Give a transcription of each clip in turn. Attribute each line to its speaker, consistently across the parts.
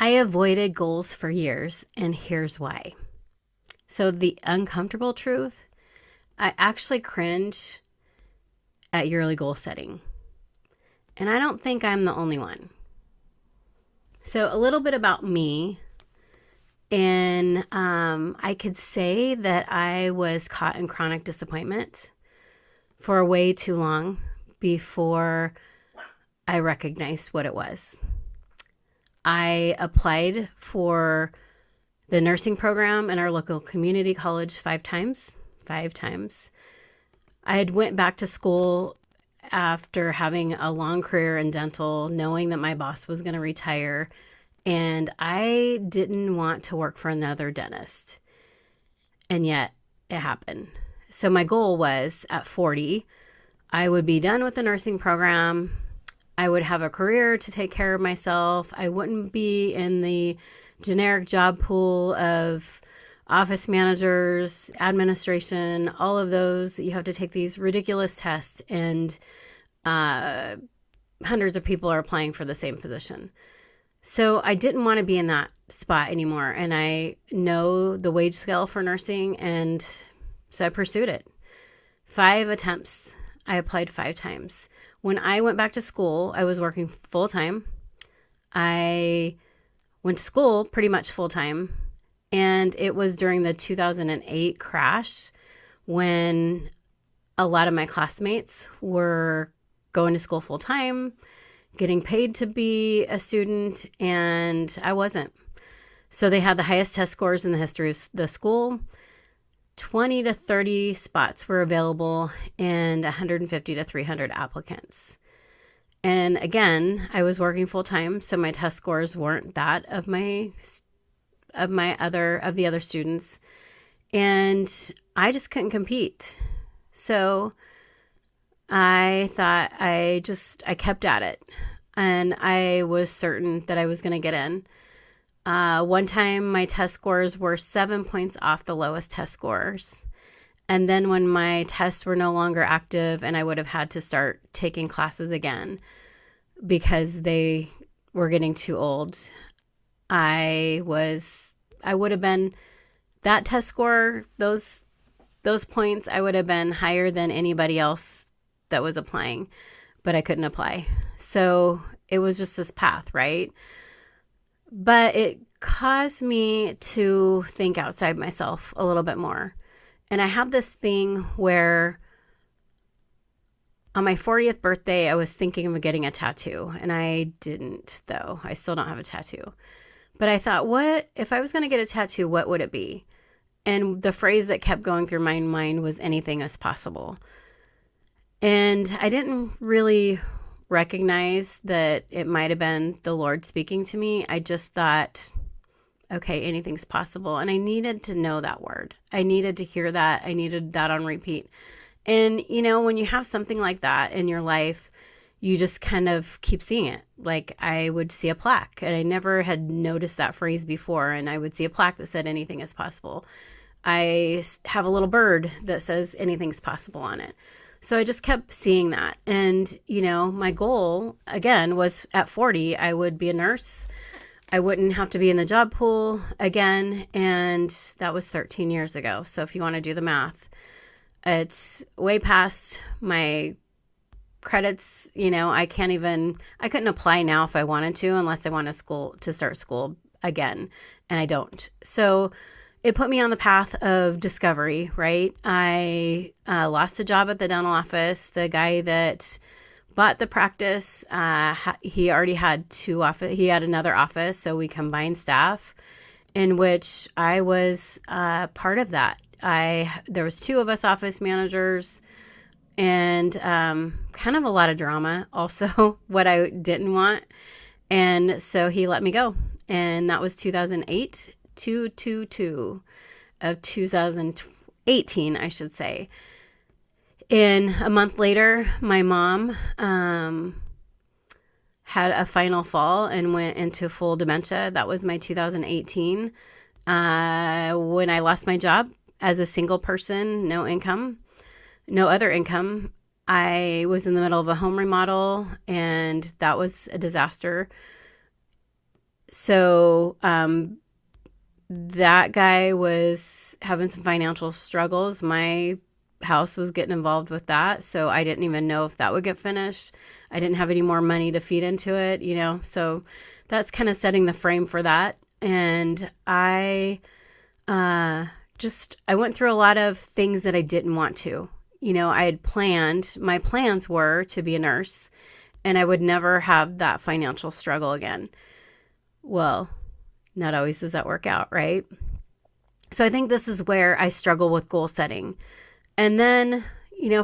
Speaker 1: I avoided goals for years, and here's why. So, the uncomfortable truth, I actually cringe at yearly goal setting. And I don't think I'm the only one. So, a little bit about me. And I could say that I was caught in chronic disappointment for way too long before I recognized what it was. I applied for the nursing program in our local community college 5 times. 5 times. I had went back to school after having a long career in dental, knowing that my boss was going to retire, and I didn't want to work for another dentist. And yet it happened. So my goal was at 40, I would be done with the nursing program. I would have a career to take care of myself. I wouldn't be in the generic job pool of office managers, administration, all of those. You have to take these ridiculous tests, and hundreds of people are applying for the same position. So I didn't want to be in that spot anymore. And I know the wage scale for nursing, and so I pursued it. 5 attempts. I applied 5 times. When I went back to school, I was working full time. I went to school pretty much full time. And it was during the 2008 crash when a lot of my classmates were going to school full time, getting paid to be a student, and I wasn't. So they had the highest test scores in the history of the school. 20 to 30 spots were available and 150 to 300 applicants. And again, I was working full time, so my test scores weren't that of the other students, and I just couldn't compete. So I thought I kept at it, and I was certain that I was going to get in. One time my test scores were 7 points off the lowest test scores. And then when my tests were no longer active and I would have had to start taking classes again because they were getting too old, I would have been, that test score, those points, I would have been higher than anybody else that was applying, but I couldn't apply. So it was just this path, right? But it caused me to think outside myself a little bit more. And I had this thing where on my 40th birthday, I was thinking of getting a tattoo, and I didn't, though. I still don't have a tattoo. But I thought, what if I was going to get a tattoo, what would it be? And the phrase that kept going through my mind was anything is possible. And I didn't really recognize that it might have been the Lord speaking to me. I just thought, okay, anything's possible. And I needed to know that word. I needed to hear that. I needed that on repeat. And, when you have something like that in your life, you just kind of keep seeing it. Like I would see a plaque, and I never had noticed that phrase before. And I would see a plaque that said anything is possible. I have a little bird that says anything's possible on it. So I just kept seeing that. And, my goal, again, was at 40, I would be a nurse. I wouldn't have to be in the job pool again. And that was 13 years ago. So if you want to do the math, it's way past my credits. I couldn't apply now if I wanted to, unless I wanted to start school again. And I don't. So it put me on the path of discovery, right? I lost a job at the dental office. The guy that bought the practice, he already had he had another office, so we combined staff, in which I was part of that. There was 2 of us office managers, and kind of a lot of drama, also what I didn't want. And so he let me go, and that was 2008. 2/2/2 of 2018, I should say. And a month later, my mom had a final fall and went into full dementia. That was my 2018. When I lost my job as a single person, no income, no other income, I was in the middle of a home remodel, and that was a disaster. So that guy was having some financial struggles. My house was getting involved with that. So I didn't even know if that would get finished. I didn't have any more money to feed into it, So that's kind of setting the frame for that. And I went through a lot of things that I didn't want to. I had planned, my plans were to be a nurse and I would never have that financial struggle again. Well, not always does that work out, right? So I think this is where I struggle with goal setting. And then,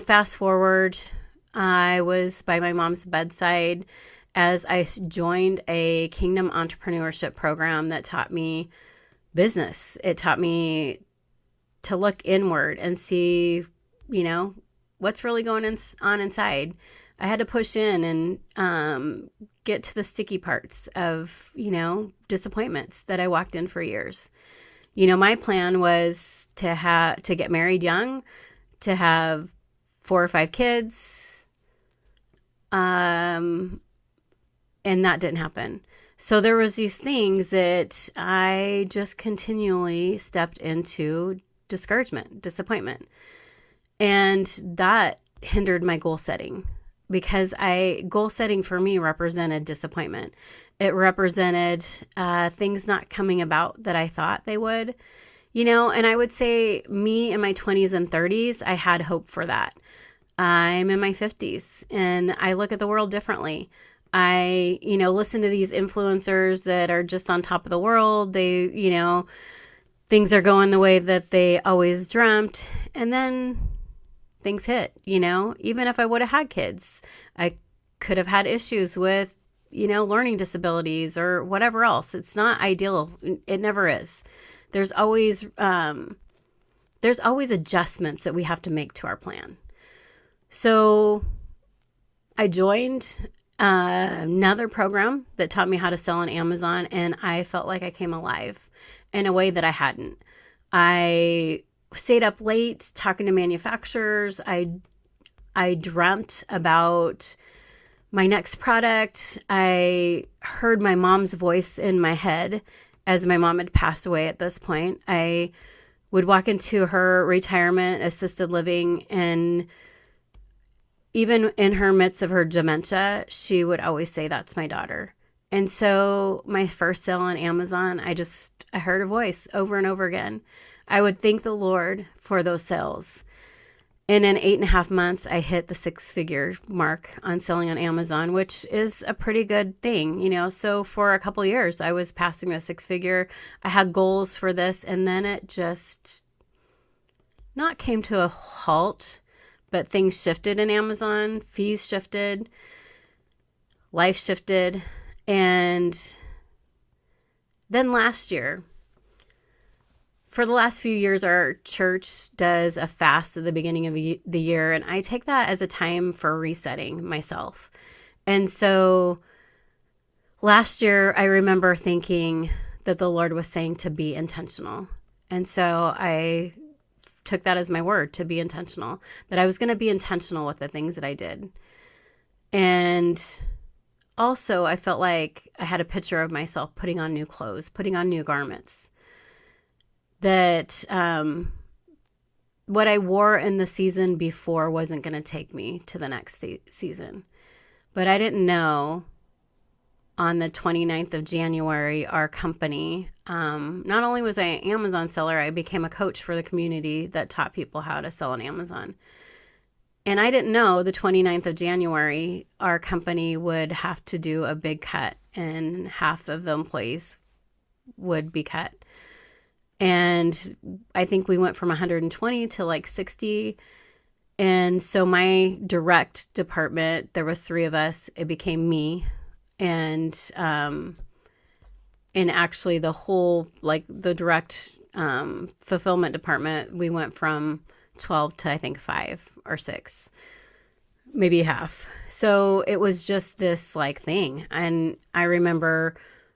Speaker 1: fast forward, I was by my mom's bedside as I joined a kingdom entrepreneurship program that taught me business. It taught me to look inward and see, what's really going on inside. I had to push in and get to the sticky parts of, disappointments that I walked in for years. My plan was to get married young, to have 4 or 5 kids, and that didn't happen. So there was these things that I just continually stepped into discouragement, disappointment. And that hindered my goal setting because goal setting for me represented disappointment. It represented things not coming about that I thought they would, and I would say me in my 20s and 30s, I had hope for that. I'm in my 50s and I look at the world differently. I, listen to these influencers that are just on top of the world. They, things are going the way that they always dreamt. And then things hit, even if I would have had kids, I could have had issues with, learning disabilities or whatever else. It's not ideal. It never is. There's always adjustments that we have to make to our plan. So I joined another program that taught me how to sell on Amazon, and I felt like I came alive in a way that I hadn't. I stayed up late talking to manufacturers. I dreamt about my next product. I heard my mom's voice in my head as my mom had passed away at this point. I would walk into her retirement assisted living, and even in her midst of her dementia, she would always say, "That's my daughter." And so my first sale on Amazon, I heard a voice over and over again. I would thank the Lord for those sales. And in 8.5 months, I hit the 6-figure mark on selling on Amazon, which is a pretty good thing, So for a couple of years, I was passing the 6-figure. I had goals for this, and then it just not came to a halt, but things shifted in Amazon. Fees shifted, life shifted, and then last year, for the last few years, our church does a fast at the beginning of the year, and I take that as a time for resetting myself. And so last year, I remember thinking that the Lord was saying to be intentional. And so I took that as my word, to be intentional, that I was going to be intentional with the things that I did. And also, I felt like I had a picture of myself putting on new clothes, putting on new garments. That what I wore in the season before wasn't going to take me to the next season. But I didn't know on the 29th of January, our company, not only was I an Amazon seller, I became a coach for the community that taught people how to sell on Amazon. And I didn't know the 29th of January, our company would have to do a big cut and half of the employees would be cut. And I think we went from 120 to like 60. And so my direct department, there was 3 of us. It became me. And actually the whole, like the direct fulfillment department, we went from 12 to I think 5 or 6, maybe half. So it was just this like thing. And I remember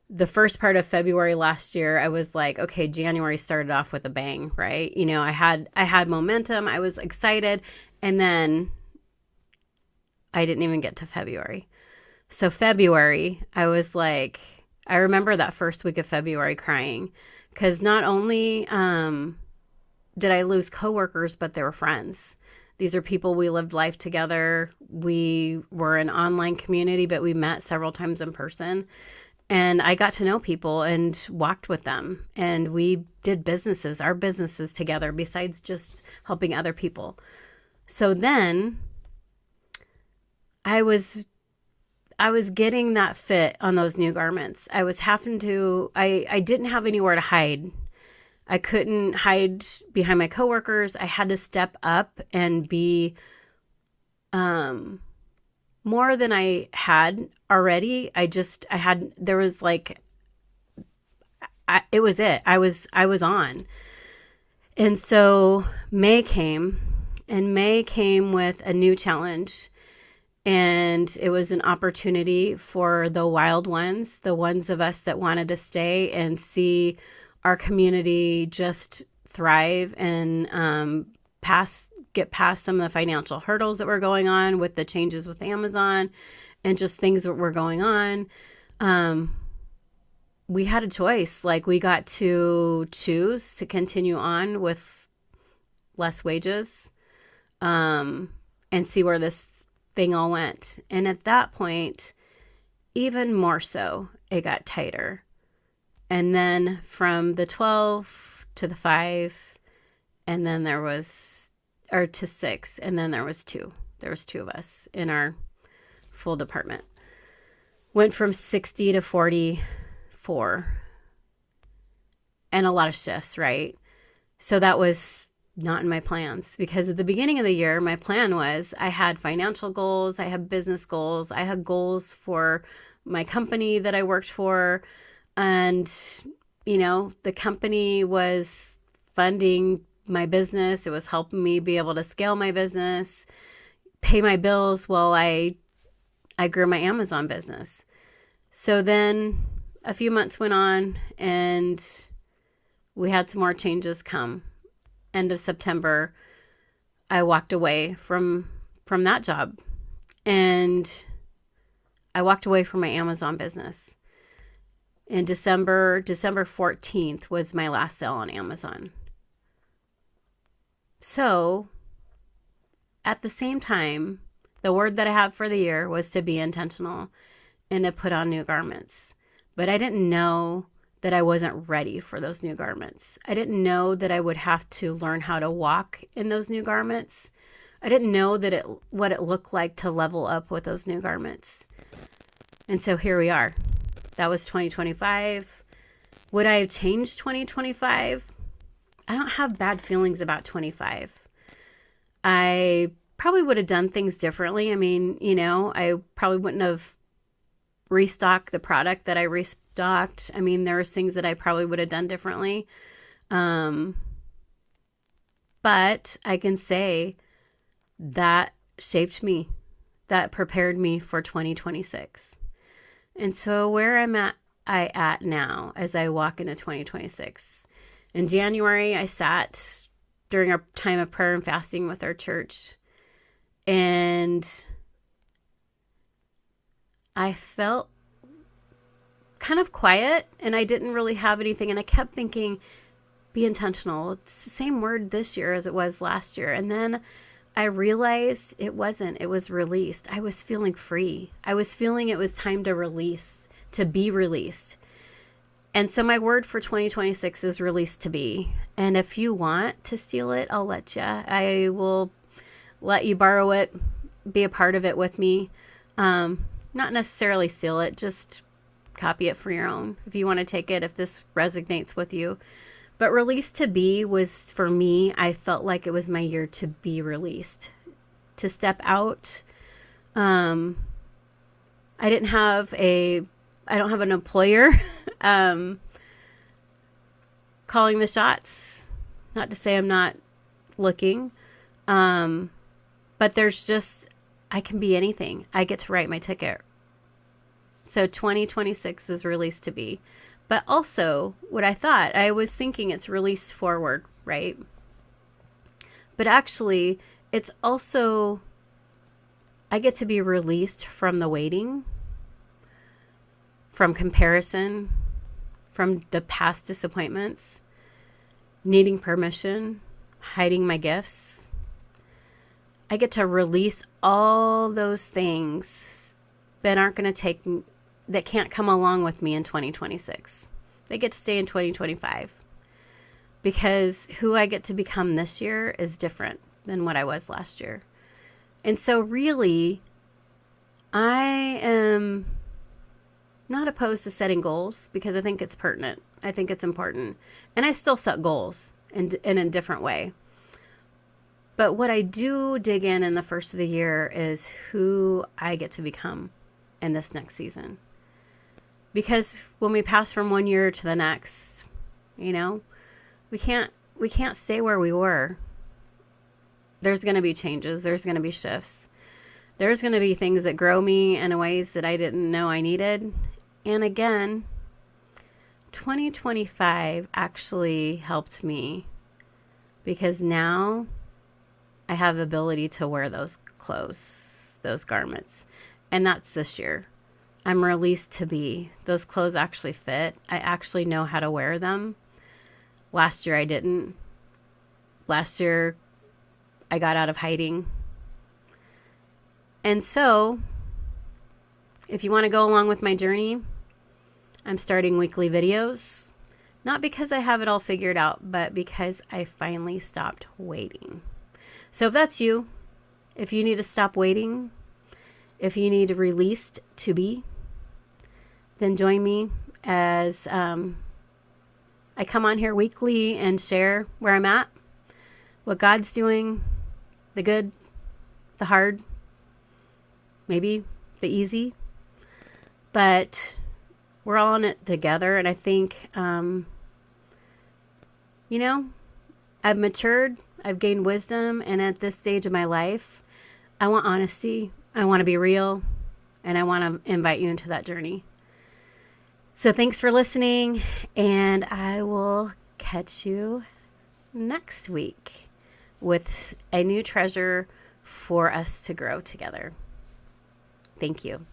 Speaker 1: the first part of February last year, I was like, okay, January started off with a bang, right? I had momentum. I was excited. And then I didn't even get to February. So February, I was like, I remember that first week of February crying because not only did I lose coworkers, but they were friends. These are people we lived life together. We were an online community, but we met several times in person. And I got to know people and walked with them. And we did our businesses together, besides just helping other people. So then I was getting that fit on those new garments. I was having to, I didn't have anywhere to hide. I couldn't hide behind my coworkers. I had to step up and be more than I had already. There was like, it was it. I was on. And so May came with a new challenge. And it was an opportunity for the wild ones, the ones of us that wanted to stay and see our community just thrive and get past some of the financial hurdles that were going on with the changes with Amazon and just things that were going on. We had a choice. Like, we got to choose to continue on with less wages and see where this thing all went. And at that point, even more so, it got tighter. And then from the 12 to the 5, and then to 6, and then there was 2. There was 2 of us in our full department. Went from 60 to 44. And a lot of shifts, right? So that was not in my plans, because at the beginning of the year, my plan was I had financial goals, I had business goals, I had goals for my company that I worked for. And, the company was funding my business. It was helping me be able to scale my business, pay my bills while I grew my Amazon business. So then a few months went on and we had some more changes come. End of September, I walked away from that job, and I walked away from my Amazon business. In December 14th was my last sale on Amazon. So at the same time, the word that I had for the year was to be intentional and to put on new garments. But I didn't know that I wasn't ready for those new garments. I didn't know that I would have to learn how to walk in those new garments. I didn't know what it looked like to level up with those new garments. And so here we are. That was 2025. Would I have changed 2025? I don't have bad feelings about 25. I probably would have done things differently. I mean, I probably wouldn't have restocked the product that I restocked. I mean, there was things that I probably would have done differently. But I can say that shaped me, that prepared me for 2026. And so where I at now as I walk into 2026. In January, I sat during our time of prayer and fasting with our church, and I felt kind of quiet, and I didn't really have anything. And I kept thinking, be intentional. It's the same word this year as it was last year. And then I realized it wasn't. It was released. I was feeling free. I was feeling it was time to release, to be released. And so my word for 2026 is released to be. And if you want to steal it, I'll let you. I will let you borrow it, be a part of it with me. Not necessarily steal it, just copy it for your own. If you want to take it, if this resonates with you. But release to be was, for me, I felt like it was my year to be released, to step out. I don't have an employer calling the shots. Not to say I'm not looking, but I can be anything. I get to write my ticket. So 2026 is released to be. But also, what I was thinking it's released forward, right? But actually, it's also, I get to be released from the waiting. from comparison, from the past disappointments, needing permission, hiding my gifts. I get to release all those things that aren't going to that can't come along with me in 2026. They get to stay in 2025 because who I get to become this year is different than what I was last year. And so really, I am not opposed to setting goals because I think it's pertinent. I think it's important. And I still set goals in a different way. But what I do dig in the first of the year is who I get to become in this next season. Because when we pass from one year to the next, we can't stay where we were. There's going to be changes. There's going to be shifts. There's going to be things that grow me in ways that I didn't know I needed. And again, 2025 actually helped me because now I have the ability to wear those clothes, those garments. And that's this year. I'm released to be. Those clothes actually fit. I actually know how to wear them. Last year I didn't. Last year I got out of hiding. And so, if you want to go along with my journey, I'm starting weekly videos. Not because I have it all figured out, but because I finally stopped waiting. So if that's you, if you need to stop waiting, if you need released to be, then join me as I come on here weekly and share where I'm at, what God's doing, the good, the hard, maybe the easy. But we're all in it together. And I think, I've matured, I've gained wisdom. And at this stage of my life, I want honesty. I want to be real. And I want to invite you into that journey. So thanks for listening. And I will catch you next week with a new treasure for us to grow together. Thank you.